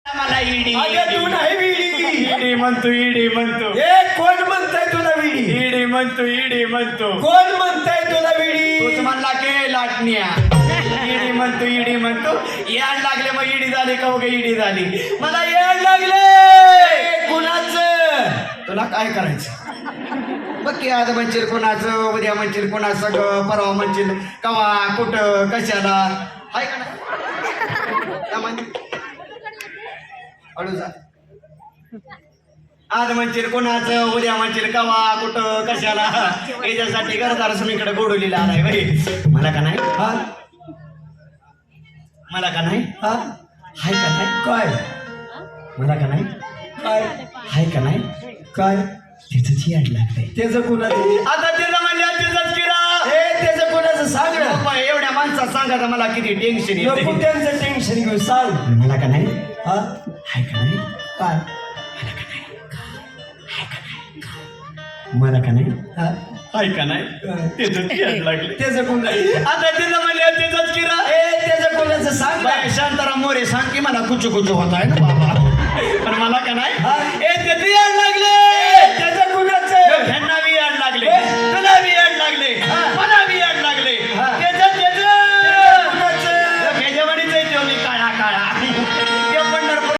मला इडी अगं तू नाही विडी. इडी म्हणतो इडी म्हणतो ए कोण म्हणताय तुला विडी? इडी म्हणतो इडी म्हणतो कोण म्हणताय तुला विडी? तूच म्हणला के लाटण्या इडी म्हणतो इडी म्हणतो याड लागले मग इडी झाली का उगा इडी झाली मला याड लागले कुणाचं? तुला काय करायचं बघ की आज म्हणशील कोणाचं उद्या म्हणशील कोणाचं ग परवा म्हणशील कवा कुठं कशाला हाय का नाही हळू जा आज म्हणशील कोणाचं उद्या म्हणशील कवा कुठं कशाला याच्यासाठी घरदार समीकडे गोडवलेला आलाय बाई मला का नाही हा मला का नाही हा हाय का नाही काय मला का नाही काय हाय का नाही काय तिथंच याड लागतंय त्याचं कुणाचं? आता त्याचं म्हणलं तिथंच किरा ए त्याचं कुणाचं सांग ना. बाबा, एवढ्या माणसात सांगायचं मला किती टेन्शन नको येते त्यांचं टेन्शन घेऊ सांग. मला का नाही हा हाय का नाही काय मला का नाही हा हाय का नाही काय? तिथंच याड लागले त्याचं कुणाचं? आता तिथं म्हणलं तिथंच किरा ए त्याचं कुणाचं सांग ना. बाय शांताराम मोरे सांग की मला कुचू कुचू होत आहे ना बाबा पण मला का नाही हा? ए त्याचं याड